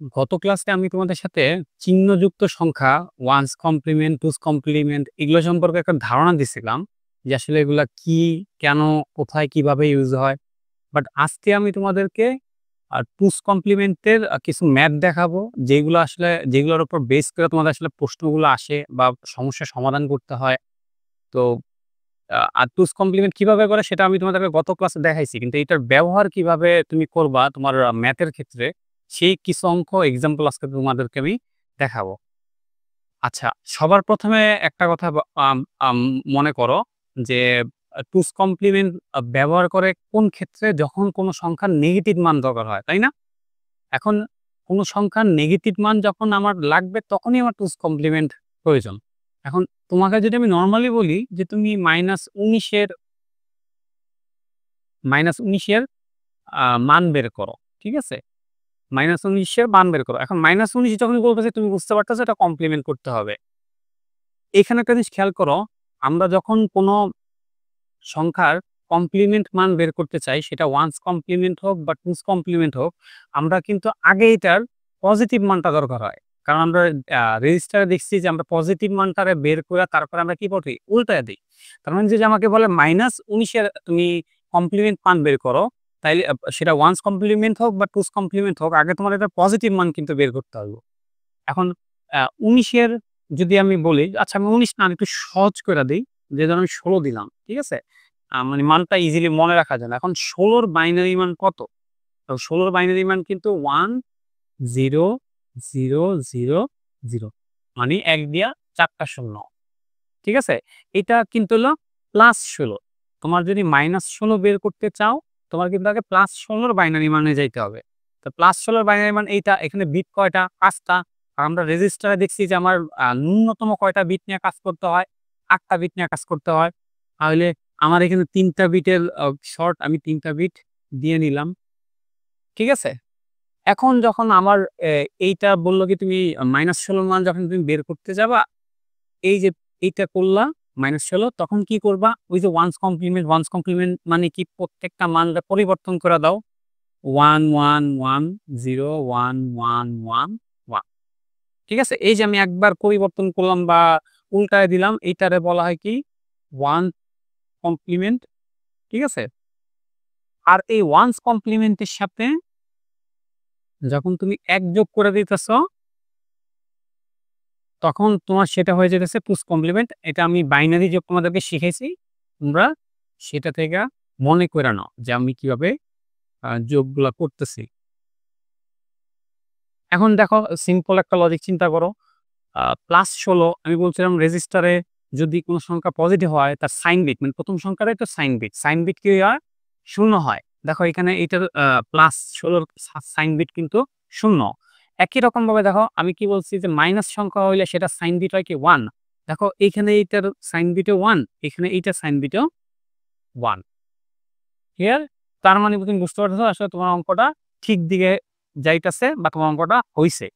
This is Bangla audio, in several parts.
গত ক্লাসে আমি তোমাদের সাথে চিহ্নযুক্ত সংখ্যা ওয়ান্স কমপ্লিমেন্ট, টুস কমপ্লিমেন্ট এগুলো সম্পর্কে একটা ধারণা দিছিলাম যে আসলে এগুলা কি, কেন, কোথায়, কিভাবে ইউজ হয়। বাট আজকে আমি তোমাদেরকে টুস কমপ্লিমেন্টের কিছু ম্যাথ দেখাবো যেগুলোর উপর বেস করে তোমাদের আসলে প্রশ্নগুলো আসে বা সমস্যার সমাধান করতে হয়। তো আর টুস কমপ্লিমেন্ট কিভাবে করে সেটা আমি তোমাদেরকে গত ক্লাসে দেখাইছি। কিন্তু এটার ব্যবহার কিভাবে তুমি করবা তোমার ম্যাথের ক্ষেত্রে, সেই কিছু অঙ্ক এক্সাম্পল আজকে তোমাদেরকে আমি দেখাবো। আচ্ছা, সবার ১ম এ একটা কথা মনে করো যে টুস কমপ্লিমেন্ট ব্যবহার করে কোন ক্ষেত্রে? যখন কোন সংখ্যার নেগেটিভ মান দরকার হয়, তাই না? এখন কোন সংখ্যার নেগেটিভ মান যখন আমার লাগবে তখনই আমার টুস কমপ্লিমেন্ট প্রয়োজন। এখন তোমাকে যদি আমি নরমালি বলি যে তুমি -১৯ এর মান বের করো। ঠিক আছে? -১৯ এর মান বের করো। এখন -১৯ যখন বলতেছে তুমি বুঝতে পারতেছো এটা কমপ্লিমেন্ট করতে হবে। এখানে একটা জিনিস খেয়াল করো, আমরা যখন কোন সংখ্যার কমপ্লিমেন্ট মান বের করতে চাই, সেটা ওয়ান্স কমপ্লিমেন্ট হোক বা টুস কমপ্লিমেন্ট হোক, আমরা কিন্তু আগে এটার পজিটিভ মানটা দরকার হয়। কারণ আমরা রেজিস্টারে দেখছি যে আমরা পজিটিভ মানটারে বের করে তারপরে আমরা কি করি? উল্টায় দেই। তার মানে যদি আমাকে বলে -১৯ এর তুমি কমপ্লিমেন্ট মান বের করো, তাইলে সেটা ওয়ান্স কমপ্লিমেন্ট হোক বা টুস কমপ্লিমেন্ট হোক, আগে তোমার এটার পজিটিভ মান কিন্তু বের করতে হবে। এখন ১৯ এর যদি আমি বলি, আচ্ছা আমি ১৯ না, আমি একটু সহজ করে দেই। যে ধরুন আমি ১৬ দিলাম। ঠিক আছে? মানে মানটা ইজিলি মনে রাখা যায় না। এখন ১৬ র বাইনারি মান কত? তো ১৬ র বাইনারি মান কিন্তু ১ 0 0 0 0 মানে ১ দিয়া ৪ টা শূন্য। ঠিক আছে? এটা কিন্তু হলো +১৬। তোমার যদি -১৬ বের করতে চাও, তোমার কিন্তু আগে +১৬ র বাইনারি মানে যাইতে হবে। তো +১৬ র বাইনারি মান এইটা, এখানে বিট কয়টা? ৫ টা। আর আমরা রেজিস্টারে দেখছি যে আমার ন্যূনতম কয়টা বিট নিয়ে কাজ করতে হয়? ৮ টা বিট নিয়ে কাজ করতে হয়। তাহলে আমার এখানে ৩ টা বিটের শর্ট, আমি ৩ টা বিট দিয়ে নিলাম। ঠিক আছে? এখন যখন আমার এইটা বলল কি তুমি -১৬ মান যখন তুমি বের করতে যাবা, এই যে এইটা করলা -১৬, তখন কি করবা? ওই যে ওয়ান্স কমপ্লিমেন্ট মানে কি? প্রত্যেকটা মানটা পরিবর্তন করে দাও। ১ ১ ১ 0 ১ ১ ১ ১। ঠিক আছে? এই যে আমি একবার পরিবর্তন করলাম বা উল্টায় দিলাম, এইটারে বলা হয় কি? One complement. ঠিক আছে? আর এই ওয়ান্স কমপ্লিমেন্টের সাথে যখন তুমি ১ যোগ করে দিতেছ, তখন তোমার সেটা হয়ে যেতেছে টুস কমপ্লিমেন্ট। এটা আমি বাইনারি যোগ তোমাদেরকে শিখাইছি। তোমরা সেটা থেকে মনে করে নাও যে আমি কিভাবে যোগগুলা করতেছি। এখন দেখো, সিম্পল একটা লজিক চিন্তা করো। +১৬ আমি বলছিলাম রেজিস্টারে যদি কোন সংখ্যা পজিটিভ হয় তার সাইন বিট, মানে ১ম সংখ্যাটাই তো সাইন বিট। সাইন বিট কি হয়? ০ হয়। দেখো এখানে এইটার +১৬ র সাইন বিট কিন্তু ০। একই রকমভাবে দেখো আমি কি বলছি যে মাইনাস সংখ্যা হইলে সেটার সাইন বিট হয় কি? ১। দেখো এইখানে এইটার সাইন বিটও ১, এখানে এইটার সাইন বিটও ১। ক্লিয়ার? তার মানে তুমি বুঝতে পারতেছো আসলে তোমার অঙ্কটা ঠিক দিকে যাইতেছে বা তোমার অঙ্কটা হইছে।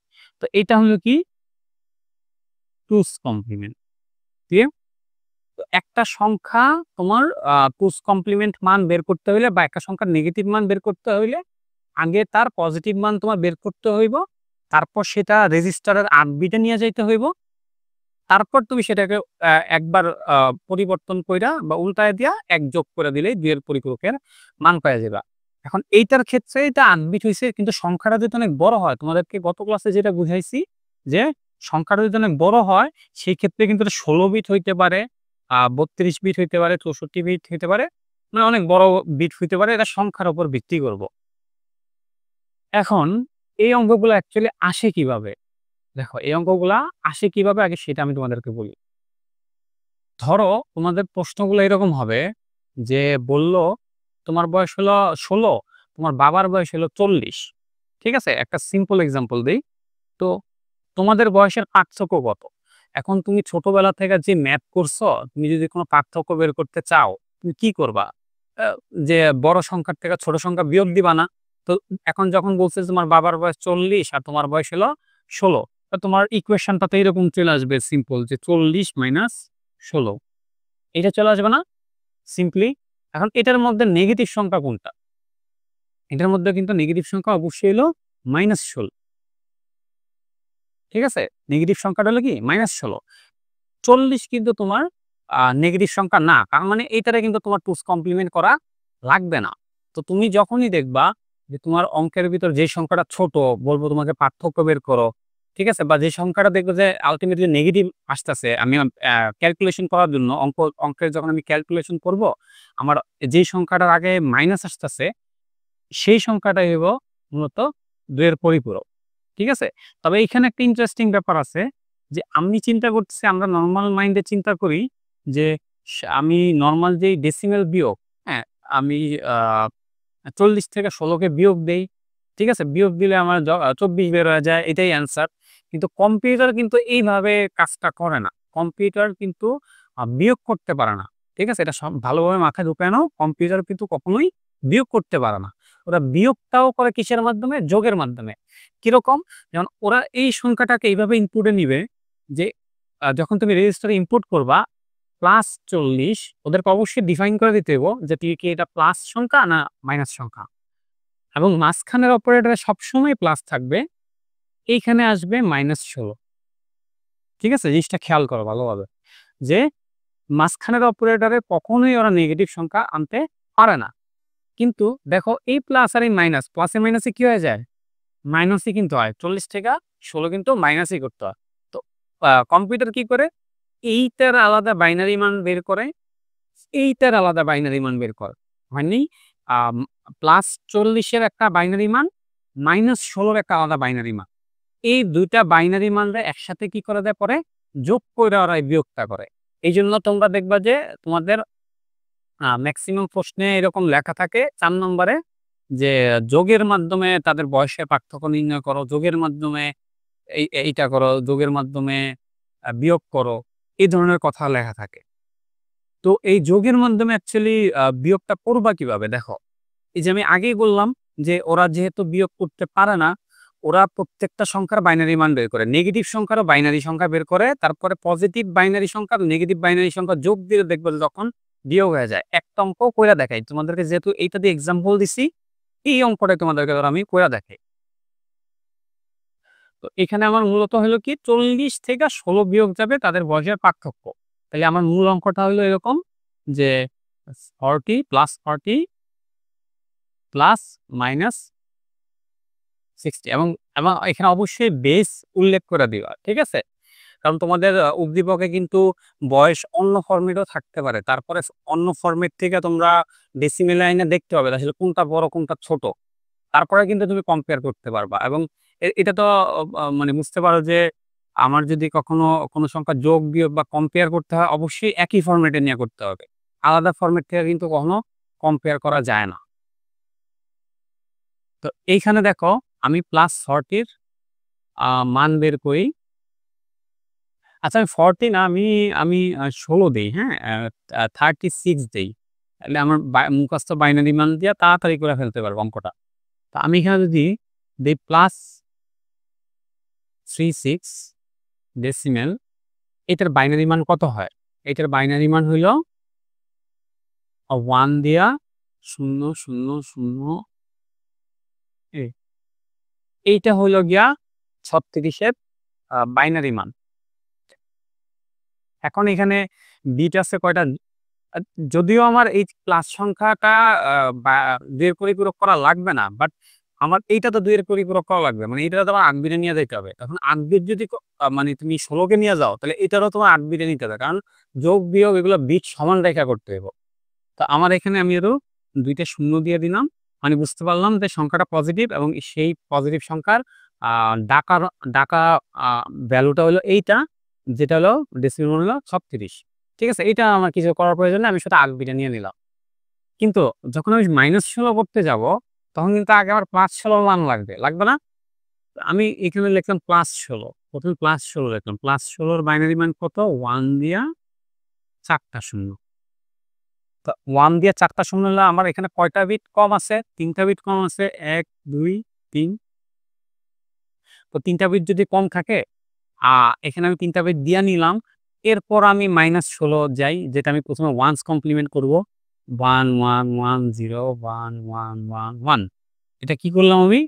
তো এইটা হলো কি? টুস কমপ্লিমেন্ট। ক্লিয়ার? তো একটা সংখ্যা তোমার টুস কমপ্লিমেন্ট মান বের করতে হইলে বা একটা সংখ্যার নেগেটিভ মান বের করতে হইলে আগে তার পজিটিভ মান তোমার বের করতে হইব। তারপর সেটা রেজিস্টারের ৮ বিটে নিয়ে যাইতে হইব। তারপর তুমি সেটাকে একবার আ পরিবর্তন কইরা বা উল্টায় দিয়া ১ যোগ করে দিলেই ২ এর পরিপূরকের মান পাইয়া যাবা। এখন এইটার ক্ষেত্রে এটা ৮ বিট হইছে, কিন্তু সংখ্যাটা যদি অনেক বড় হয়, তোমাদেরকে গত ক্লাসে যেটা বুঝাইছি যে সংখ্যাটা যদি অনেক বড় হয়, সেই ক্ষেত্রে কিন্তু এটা ১৬ বিট হইতে পারে, ৩২ বিট হইতে পারে, ৬৪ বিট হইতে পারে। মানে অনেক বড় বিট হইতে পারে। এটা সংখ্যার উপর ভিত্তি করব। এখন এই অঙ্কগুলো অ্যাকচুয়ালি আসে কিভাবে? দেখো এই অঙ্কগুলা আসে কিভাবে আগে সেটা আমি তোমাদেরকে বলি। ধরো তোমাদের প্রশ্নগুলো এরকম হবে যে বলল তোমার বয়স হলো ১৬, তোমার বাবার বয়স হলো ৪০। ঠিক আছে? একটা সিম্পল এক্সাম্পল দেই। তো তোমাদের বয়সের পার্থক্য কত? এখন তুমি ছোটবেলা থেকে যে ম্যাথ করছো, তুমি যদি কোন পার্থক্য বের করতে চাও, তুমি কি করবা? আ যে বড় সংখ্যার থেকে ছোট সংখ্যা বিয়োগ দিবা না? তো এখন যখন বলছে তোমার বাবার বয়স ৪০ আর তোমার বয়স হলো ১৬, তো তোমার ইকুয়েশনটা তো এরকম চলে আসবে সিম্পল যে ৪০ মাইনাস ১৬। এটা চলে আসবে না? সিম্পলি। এখন এটার মধ্যে নেগেটিভ সংখ্যা কোনটা? এটার মধ্যে কিন্তু নেগেটিভ সংখ্যা অবশ্যই হলো -১৬। ঠিক আছে? নেগেটিভ সংখ্যাটা হলো কি -16। 40 কিন্তু তোমার নেগেটিভ সংখ্যা না। তার মানে এইটারে কিন্তু তোমার টুস কমপ্লিমেন্ট করা লাগবে না। তো তুমি যখনই দেখবা যে তোমার অঙ্কের ভিতর যে সংখ্যাটা ছোট, বলব তোমাকে পার্থক্য বের করো। ঠিক আছে? বা যে সংখ্যাটা দেখবে যে আল্টিমেটলি নেগেটিভ আসতেছে, আমি ক্যালকুলেশন করার জন্য অঙ্কের যখন আমি ক্যালকুলেশন করব, আমার যেই সংখ্যাটার আগে মাইনাস আসতেছে, সেই সংখ্যাটাই হইব মূলত ২ এর পরিপূরক। ঠিক আছে? তবে এইখানে একটা ইন্টারেস্টিং ব্যাপার আছে যে আমি চিন্তা করতেছি, আমরা নরমাল মাইন্ডে চিন্তা করি যে আমি নরমাল যেই ডেসিমেল বিয়োগ, হ্যাঁ? আমি আ ৪০ থেকে ১৬ কে বিয়োগ দেই। ঠিক আছে? বিয়োগ দিলে আমার ২৪ বের হয়ে যায়। এটাই অ্যান্সার। কিন্তু কম্পিউটার কিন্তু এইভাবে কাজটা করে না। কম্পিউটার কিন্তু বিয়োগ করতে পারে না। ঠিক আছে? এটা ভালোভাবে মাথায় ঢুকায় নাও। কম্পিউটার কিন্তু কখনোই বিয়োগ করতে পারে না। ওরা বিয়োগটাও করে কিসের মাধ্যমে? যোগের মাধ্যমে। কিরকম? যেমন ওরা এই সংখ্যাটাকে এইভাবে ইনপুটে নিবে যে যখন তুমি রেজিস্টারে ইনপুট করবা +৪০, ওদেরকে অবশ্যই ডিফাইন করে দিতে হইব যে কি এটা প্লাস সংখ্যা না মাইনাস সংখ্যা। এবং মাঝখানের অপারেটরে সবসময় প্লাস থাকবে। এইখানে আসবে -16। ঠিক আছে? জিনিসটা খেয়াল করো ভালোভাবে। যে মাঝখানের অপারেটরে কখনোই ওরা নেগেটিভ সংখ্যা আনতে পারে না। কিন্তু দেখো এই প্লাস আর এই মাইনাস, প্লাসে মাইনাসে কি হয়ে যায়? মাইনাসই কিন্তু হয়। ৪০ থেকে ১৬ কিন্তু মাইনাসই করতে হয়। তো কম্পিউটার কি করে? এইটার আলাদা বাইনারি মান বের করে, এইটার আলাদা বাইনারি মান বের করে। হয়নি? আম +৪০ এর একটা বাইনারি মান, -১৬ এর একটা আলাদা বাইনারি মান। এই ২ টা বাইনারি মানরে একসাথে কি করে দেয় পরে? যোগ কইরা ওরা এই বিয়োগটা করে। এইজন্য তোমরা দেখবা যে তোমাদের মেক্সিমাম প্রশ্নে এরকম লেখা থাকে ৪ নম্বরে যে যোগের মাধ্যমে তাদের বয়সের পার্থক্য নির্ণয় করো, যোগের মাধ্যমে এইটা করো, যোগের মাধ্যমে বিয়োগ করো। এই ধরনের কথা লেখা থাকে। তো এই যোগের মাধ্যমে অ্যাকচুয়ালি বিয়োগটা করবা কিভাবে? দেখো, এই যে আমি আগেই বললাম যে ওরা যেহেতু বিয়োগ করতে পারে না, ওরা প্রত্যেকটা সংখ্যার বাইনারি মান বের করে। নেগেটিভ সংখ্যারও বাইনারি সংখ্যা বের করে। তারপরে পজিটিভ বাইনারি সংখ্যা আর নেগেটিভ বাইনারি সংখ্যা যোগ দিয়ে দেখবে যে তখন বিয়োগ হয়ে যায়। একটা অঙ্ক কইরা দেখাই। তোমাদেরকে যেহেতু এইটা দিয়ে এক্সাম্পল দিছি, এই অঙ্কটাই তোমাদেরকে ধরো আমি কইরা দেখাই। তো এখানে আমার মূলত হলো কি ৪০ থেকে ১৬ বিয়োগ যাবে তাদের বয়সের পার্থক্য। তাইলে আমার মূল অঙ্কটা হলো এরকম যে 40 +40 +-60 এবং এখানে অবশ্যই বেস উল্লেখ করে দিবা। ঠিক আছে? কারণ তোমাদের উদ্দীপকে কিন্তু বয়স অন্য ফরমেটও থাকতে পারে। তারপরে অন্য ফরমেট থেকে তোমরা ডেসিমেল লাইনে দেখতে হবে আসলে কোনটা বড় কোনটা ছোট। তারপরে কিন্তু তুমি কম্পেয়ার করতে পারবা এবং এটা তো মানে বুঝতে পারো যে আমার যদি কখনো কোনো সংখ্যা যোগ, বিয়োগ বা কম্পেয়ার করতে হয় অবশ্যই একই ফরমেটে নিয়ে করতে হবে। আলাদা ফরমেট থেকে কিন্তু কখনো কম্পেয়ার করা যায় না। তো এইখানে দেখো আমি +40 র মান বের করি। আচ্ছা আমি 40 না আমি ১৬ দেই, হ্যাঁ? 36 দেই। তাহলে আমার মুখস্থ বাইনারি মান দিয়া তাড়াতাড়ি করে ফেলতে পারবো অঙ্কটা। তো আমি এখানে যদি দেই +36 ডেসিমেল, এটার বাইনারি মান কত হয়? এটার বাইনারি মান হইল 1 দিয়া 000 এ এইটা হইল গিয়া 36 এর বাইনারি মান। এখন এখানে বিট আছে কয়টা? আ যদিও আমার এই প্লাস সংখ্যাটা আ বা ২ এর পরিপূরক করা লাগবে না। বাট আমার এইটা তো ২ এর পরিপূরক করা লাগবে। মানে এইটা তো আমার ৮ বিটে নিয়ে যাইতে হবে। এখন ৮ বিট যদি মানে তুমি ১৬ কে নিয়ে যাও, তাহলে এটারও তোমার ৮ বিটে নিতে হবে। কারণ যোগ, বিয়োগ এগুলো বিট সমান রেখা করতে হইব। তো আমার এখানে আমি আরো ২ টা শূন্য দিয়ে দিলাম। মানে বুঝতে পারলাম যে সংখ্যাটা পজিটিভ এবং সেই পজিটিভ সংখ্যার আ ডাকার ডাকা আ ভ্যালুটা হলো এইটা, যেটা হলো ডেসিমাল হলো ৩৬। ঠিক আছে? এইটা আমার কিছু করার প্রয়োজন নেই। আমি শুধু আগবিটা নিয়ে নিলাম। কিন্তু যখন আমি -16 করতে যাব, তখন কিন্তু আগে আমার +16 মান লাগবে। লাগবে না? আমি এখানে লিখলাম +16, ১ম +16 লিখলাম। +16 এর বাইনারি মান কত? 1 দিয়া ৪ টা শূন্য। তো 1 দিয়ে ৪ টা শূন্য হলে আমার এখানে কয়টা বিট কম আছে? ৩ টা বিট কম আছে। ১, ২, ৩। তো ৩ টা বিট যদি কম থাকে, আ এখানে আমি ৩ টা বিট দিয়া নিলাম। এরপর আমি -16 যাই, যেটা আমি ১ম এ ওয়ান্স কমপ্লিমেন্ট করব। ১ ১ ১ ০ ১ ১ ১ ১ এটা কি করলাম আমি?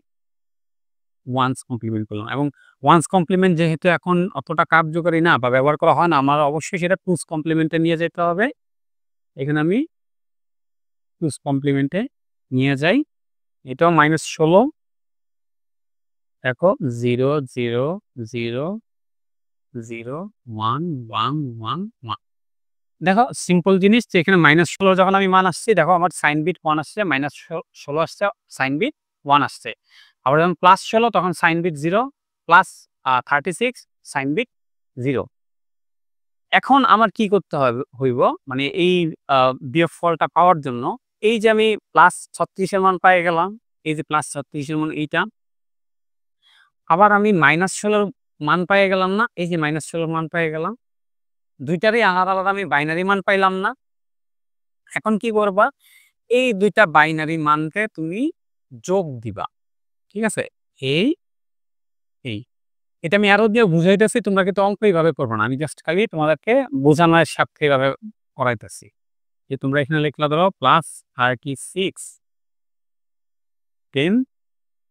ওয়ান্স কমপ্লিমেন্ট করলাম এবং ওয়ান্স কমপ্লিমেন্ট যেহেতু এখন অতটা কার্যকরী না বা ব্যবহার করা হয় না, আমার অবশ্যই সেটা টুস কমপ্লিমেন্টে নিয়ে যেতে হবে। এখানে আমি টুস কমপ্লিমেন্টে নিয়ে যাই। এটাও -16 দেখো 0 0 0 0 1 1 1 1 দেখো সিম্পল জিনিস যে এখানে -16 যখন আমি মান আসছি দেখো আমার সাইন বিট 1 আসছে, -16 আসছে সাইন বিট 1 আসছে। আবার যখন +16 তখন sign bit 0 plus 36 sign bit 0। এখন আমার কি করতে হইব মানে এই বিয়োগফলটা পাওয়ার জন্য এই যে আমি +36 এর মান পেয়ে গেলাম, এই যে +36 এর মান এইটা। আবার আমি -16 মান পেয়ে গেলাম না? এই যে -16 মান পেয়ে গেলাম। দুইটারই আলাদা, আলাদা আমি বাইনারি মান পাইলাম না? এখন কি করবা? এই ২ টা বাইনারি মানকে তুমি যোগ দিবা। ঠিক আছে? এই, এই। এটা আমি অ্যারো দিয়ে বুঝাইতেছি, তোমরা কিন্তু অঙ্ক এইভাবে করবা না। আমি জাস্ট খালি তোমাদেরকে বোঝানোর স্বার্থে এভাবে করাইতেছি। যে তোমরা এখানে লিখলা ধরো +36 10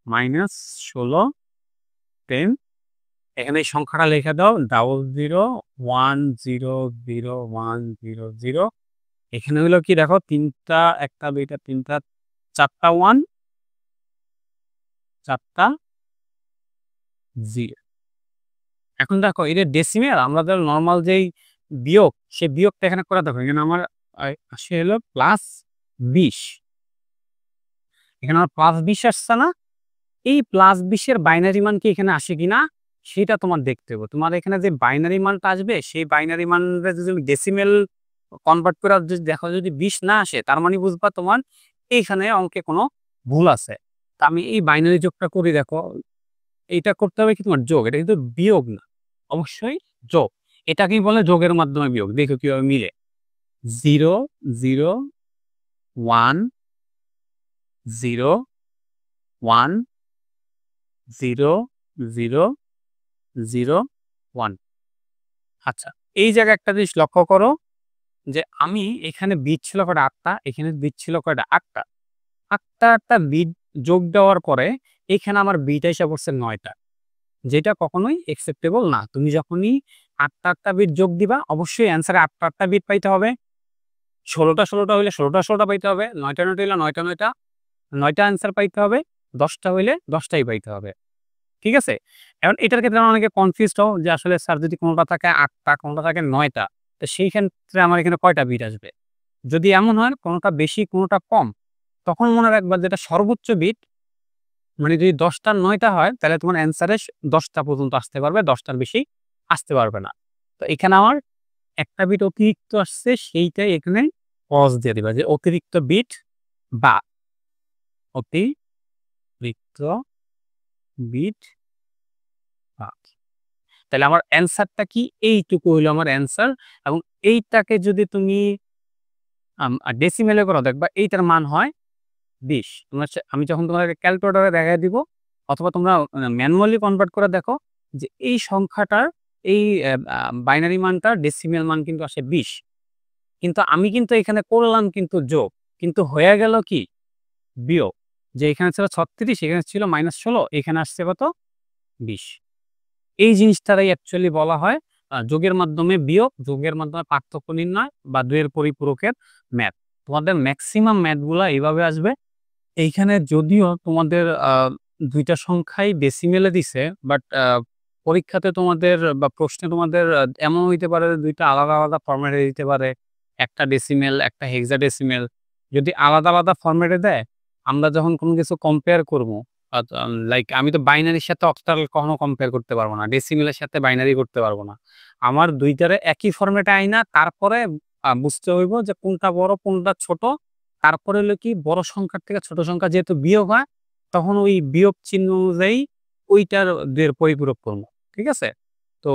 -16 10 এখানে এই সংখ্যাটা লিখে দাও 00 10 0 1 0 0। এখানে হইলো কি দেখো ৩ টা ১ টা ২ টা ৩ টা ৪ টা 1 ৪ টা 0। এখন দেখো এটা ডেসিমেল আমরা ধরো নরমাল যেই বিয়োগ, সে বিয়োগটা এখানে করে দেখো। এখানে আমার আসে হলো +20 এখানে আমার +20 আসছে না? এই +20 এর বাইনারি মান কি এখানে আসে কিনা সেটা তোমার দেখতে হবে। তোমার এখানে যে বাইনারি মানটা আসবে সেই বাইনারি মানটা যদি তুমি ডেসিমেল কনভার্ট করে যদি দেখো যদি 20 না আসে তার মানে বুঝবা তোমার এইখানে অঙ্কে কোনো ভুল আছে। তা আমি এই বাইনারি যোগটা করি দেখো। এইটা করতে হবে কি তোমার যোগ। এটা কিন্তু বিয়োগ না। অবশ্যই যোগ। এটাকেই বলে যোগের মাধ্যমে বিয়োগ। দেখো কিভাবে মিলে। 0 0 1 0 1 0 0 0 1। আচ্ছা, এই জায়গায় একটা জিনিস লক্ষ্য করো যে আমি এখানে বিট ছিল কয়টা ৮ টা, এখানে বিট ছিল কয়টা ৮ টা। ৮ টা বিট যোগ দেওয়ার পরে এখানে আমার বিট আইসা পড়ছে ৯ টা। যেটা কখনোই অ্যাকসেপ্টেবল না। তুমি যখনই ৮ টা বিট যোগ দিবা অবশ্যই অ্যান্সারে ৮ টা বিট পাইতে হবে। ১৬ টা ১৬ টা হইলে ১৬ টা ১৬ টা পাইতে হবে। ৯ টা ৯ টা হইলে ৯ টা ৯ টা ৯ টা অ্যান্সার পাইতে হবে। ১০ টা হইলে ১০ টাই পাইতে হবে। ঠিক আছে? এখন এটার ক্ষেত্রে অনেকে কনফিউজড হও যে আসলে স্যার যদি কোনটা থাকে ৮ টা কোনটা থাকে ৯ টা, তো সেই ক্ষেত্রে আমার এখানে কয়টা বিট আসবে? যদি এমন হয় কোনটা বেশি কোনটা কম, তখন মনে রাখবা যেটা সর্বোচ্চ বিট মানে যদি ১০ টার ৯ টা হয় তাহলে তোমার অ্যান্সারে ১০ টা পর্যন্ত আসতে পারবে, ১০ টার বেশি আসতে পারবে না। তো এখানে আমার একটা বিট অতিরিক্ত আসছে সেইটাই এখানে পজ দিয়ে দিবা যে অতিরিক্ত বিট বা অতিরিক্ত বিট বা। তাহলে আমার অ্যান্সারটা কি? এইটুকু হইলো আমার অ্যান্সার এবং এইটাকে যদি তুমি ডেসিমেলে করো দেখবা এইটার মান হয় ২০। আমি যখন তোমাদেরকে ক্যালকুলেটরে দেখায় দিব অথবা তোমরা ম্যানুয়ালি কনভার্ট করে দেখো যে এই সংখ্যাটার এই বাইনারি মানটার ডেসিমেল মান কিন্তু আসে ২০। কিন্তু আমি কিন্তু এখানে করলাম কিন্তু যোগ। কিন্তু হয়ে গেল কি? বিয়োগ। যে এখানে ছিল ৩৬ এখানে ছিল -১৬ এখানে আসছে কত? ২০। এই জিনিসটারই অ্যাকচুয়ালি বলা হয় যোগের মাধ্যমে বিয়োগ, যোগের মাধ্যমে পার্থক্য নির্ণয় বা ২ এর পরিপূরকের ম্যাথ। তোমাদের মেক্সিমাম ম্যাথগুলা এভাবে আসবে। এইখানে যদিও তোমাদের ২ টা সংখ্যাই ডেসিমেলে দিছে, বাট পরীক্ষাতে তোমাদের বা প্রশ্নে তোমাদের এমন হইতে পারে যে ২ টা আলাদা, আলাদা ফরম্যাটে দিতে পারে। একটা ডেসিমেল, একটা হেক্সাডেসিমেল। যদি আলাদা, আলাদা ফরম্যাটে দেয়, আমরা যখন কোনো কিছু কম্পেয়ার করব, লাইক আমি তো বাইনারির সাথে অক্টাল কখনো কম্পেয়ার করতে পারব না। ডেসিমেলের সাথে বাইনারি করতে পারব না। আমার ২ টারে একই ফরম্যাটে আইনা তারপরে বুঝতে হইব যে কোনটা বড়, কোনটা ছোট। তারপরে হলো কি বড় সংখ্যার থেকে ছোট সংখ্যা যেহেতু বিয়োগ হয়, তখন ওই বিয়োগ চিহ্ন অনুযায়ী ওইটার ২ এর পরিপূরক করব। ঠিক আছে? তো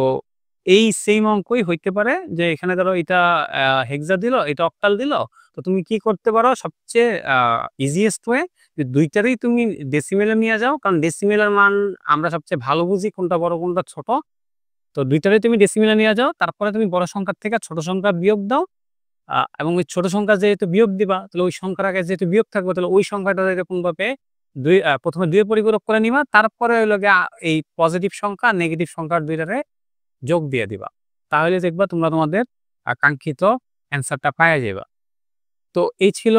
এই সেইম অঙ্কই হইতে পারে যে এখানে ধরো এটা হেক্সা দিল, এটা অক্টাল দিল। তো তুমি কি করতে পারো সবচেয়ে ইজিয়েস্ট ওয়ে যে ২ টারেই তুমি ডেসিমেলে নিয়ে যাও। কারণ ডেসিমেলের মান আমরা সবচেয়ে ভালো বুঝি কোনটা বড় কোনটা ছোট। তো ২ টারেই তুমি ডেসিমেলে নিয়ে যাও। তারপরে তুমি বড় সংখ্যার থেকে ছোট সংখ্যা বিয়োগ দাও। এবং ওই ছোট সংখ্যা যেহেতু বিয়োগ দিবা, তাহলে ওই সংখ্যার আগে যেহেতু বিয়োগ থাকবে তাহলে ওই সংখ্যাটা এরকমভাবে প্রথমে ২ এর পরিপূরক করে নিবা। তারপরে হইলো গিয়া এই পজিটিভ সংখ্যা, নেগেটিভ সংখ্যার ২ টারে যোগ দিয়ে দিবা। তাহলে দেখবা তোমরা তোমাদের কাঙ্ক্ষিত অ্যান্সারটা পাইয়া যাইবা। তো এই ছিল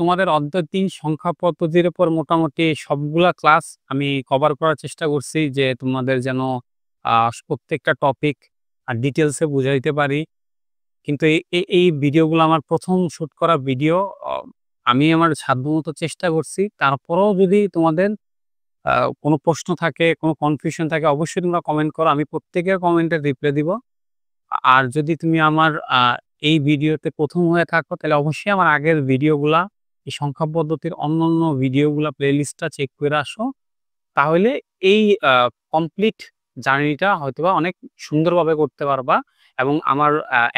তোমাদের অধ্যায় ৩ সংখ্যা পদ্ধতির উপর মোটামুটি সবগুলা ক্লাস আমি কভার করার চেষ্টা করছি যে তোমাদের যেন প্রত্যেকটা টপিক ডিটেইলস এ বুঝাইতে পারি। কিন্তু এই ভিডিওগুলো আমার ১ম শুট করা ভিডিও। অ আমি আমার সাধ্যমত চেষ্টা করছি। তারপরেও যদি তোমাদের আ কোনো প্রশ্ন থাকে, কোনো কনফিউশন থাকে অবশ্যই তোমরা কমেন্ট করো। আমি প্রত্যেকের কমেন্টের রিপ্লাই দিব। আর যদি তুমি আমার এই ভিডিওতে ১ম হয়ে থাকো তাহলে অবশ্যই আমার আগের ভিডিওগুলা, এই সংখ্যা পদ্ধতির অন্যান্য ভিডিওগুলা প্লেলিস্টটা চেক করে আসো। তাহলে এই আ কমপ্লিট জার্নিটা হয়তোবা অনেক সুন্দরভাবে করতে পারবা এবং আমার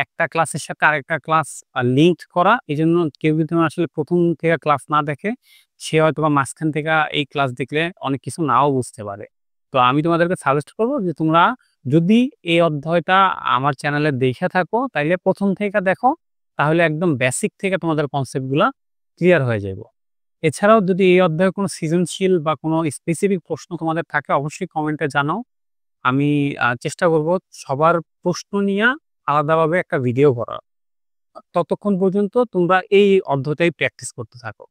একটা ক্লাসের সাথে আরেকটা ক্লাস লিঙ্কড করা। এজন্য কেউ যদি আমার আসলে ১ম থেকে ক্লাস না দেখে, সে হয়তোবা মাঝখান থেকে এই ক্লাস দেখলে অনেক কিছু নাও বুঝতে পারে। তো আমি তোমাদেরকে সাজেস্ট করব যে তোমরা যদি এই অধ্যায়টা আমার চ্যানেলে দেখে থাকো, তাইলে ১ম থেকে দেখো। তাহলে একদম বেসিক থেকে তোমাদের কনসেপ্ট গুলা ক্লিয়ার হয়ে যাইব। এছাড়াও যদি এই অধ্যায়ে কোনো সৃজনশীল বা কোনো স্পেসিফিক প্রশ্ন তোমাদের থাকে অবশ্যই কমেন্টে জানাও। আমি চেষ্টা করব সবার প্রশ্ন নিয়া আলাদাভাবে একটা ভিডিও করার। ততক্ষণ পর্যন্ত তোমরা এই অধ্যায়টাই প্র্যাকটিস করতে থাকো।